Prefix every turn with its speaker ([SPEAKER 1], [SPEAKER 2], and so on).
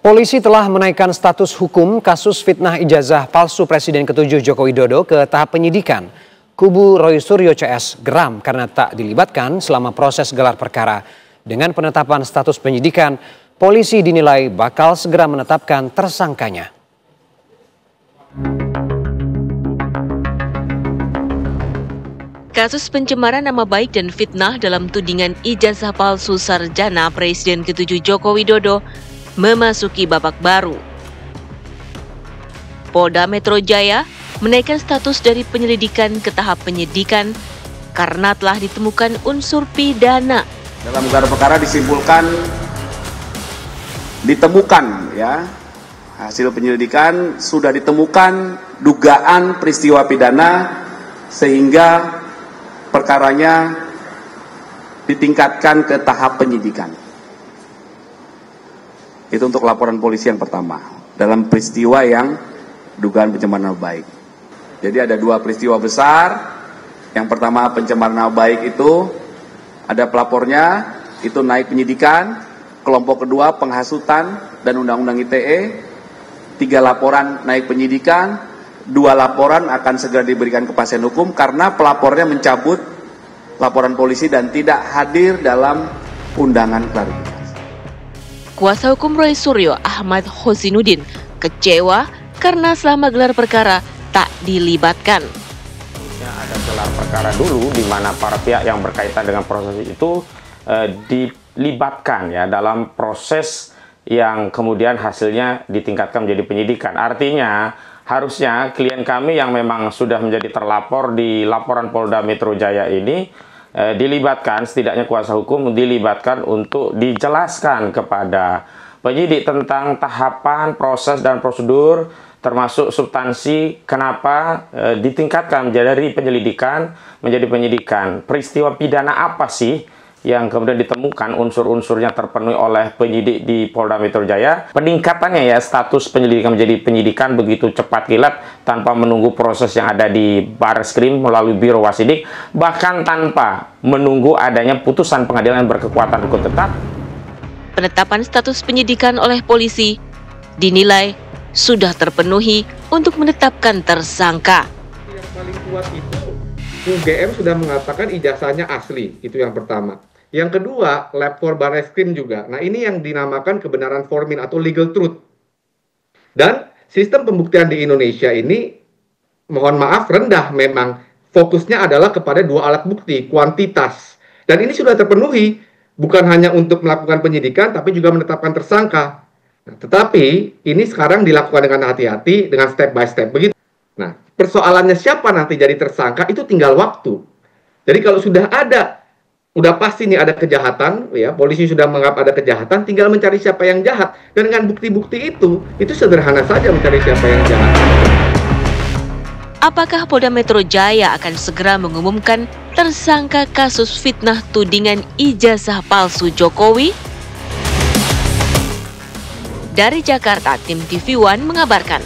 [SPEAKER 1] Polisi telah menaikkan status hukum kasus fitnah ijazah palsu Presiden ke-7 Joko Widodo ke tahap penyidikan. Kubu Roy Suryo CS geram karena tak dilibatkan selama proses gelar perkara. Dengan penetapan status penyidikan, polisi dinilai bakal segera menetapkan tersangkanya.
[SPEAKER 2] Kasus pencemaran nama baik dan fitnah dalam tudingan ijazah palsu sarjana Presiden ke-7 Joko Widodo memasuki babak baru. Polda Metro Jaya menaikkan status dari penyelidikan ke tahap penyidikan karena telah ditemukan unsur pidana.
[SPEAKER 3] Dalam gelar perkara ditemukan hasil penyelidikan sudah ditemukan dugaan peristiwa pidana sehingga perkaranya ditingkatkan ke tahap penyidikan. Itu untuk laporan polisi yang pertama dalam peristiwa yang dugaan pencemaran nama baik. Jadi ada dua peristiwa besar. Yang pertama pencemaran nama baik itu ada pelapornya, itu naik penyidikan. Kelompok kedua penghasutan dan undang-undang ITE. 3 laporan naik penyidikan, 2 laporan akan segera diberikan kepastian hukum karena pelapornya mencabut laporan polisi dan tidak hadir dalam undangan klarifikasi.
[SPEAKER 2] Kuasa hukum Roy Suryo, Ahmad Hosinuddin, kecewa karena selama gelar perkara tak dilibatkan.
[SPEAKER 4] Ada gelar perkara dulu di mana para pihak yang berkaitan dengan proses itu dilibatkan dalam proses yang kemudian hasilnya ditingkatkan menjadi penyidikan. Artinya harusnya klien kami yang memang sudah menjadi terlapor di laporan Polda Metro Jaya ini dilibatkan, setidaknya kuasa hukum dilibatkan untuk dijelaskan kepada penyidik tentang tahapan, proses, dan prosedur termasuk substansi kenapa ditingkatkan dari penyelidikan menjadi penyidikan. Peristiwa pidana apa sih yang kemudian ditemukan unsur-unsurnya terpenuhi oleh penyidik di Polda Metro Jaya. Peningkatannya status penyelidikan menjadi penyidikan begitu cepat kilat tanpa menunggu proses yang ada di Barreskrim melalui Biro Wasidik, bahkan tanpa menunggu adanya putusan pengadilan yang berkekuatan hukum tetap.
[SPEAKER 2] Penetapan status penyidikan oleh polisi dinilai sudah terpenuhi untuk menetapkan tersangka.
[SPEAKER 5] Yang paling kuat itu UGM sudah mengatakan ijazahnya asli, itu yang pertama. Yang kedua, lab for Barreskrim juga. Nah, ini yang dinamakan kebenaran formin atau legal truth. Dan sistem pembuktian di Indonesia ini, mohon maaf, rendah memang. Fokusnya adalah kepada 2 alat bukti, kuantitas. Dan ini sudah terpenuhi, bukan hanya untuk melakukan penyidikan, tapi juga menetapkan tersangka. Nah, tetapi ini sekarang dilakukan dengan hati-hati, dengan step by step. Begitu. Nah, persoalannya siapa nanti jadi tersangka, itu tinggal waktu. Jadi kalau sudah pasti nih ada kejahatan, polisi sudah menganggap ada kejahatan, tinggal mencari siapa yang jahat. Dan dengan bukti-bukti itu sederhana saja mencari siapa yang jahat.
[SPEAKER 2] Apakah Polda Metro Jaya akan segera mengumumkan tersangka kasus fitnah tudingan ijazah palsu Jokowi? Dari Jakarta, tim TV One mengabarkan.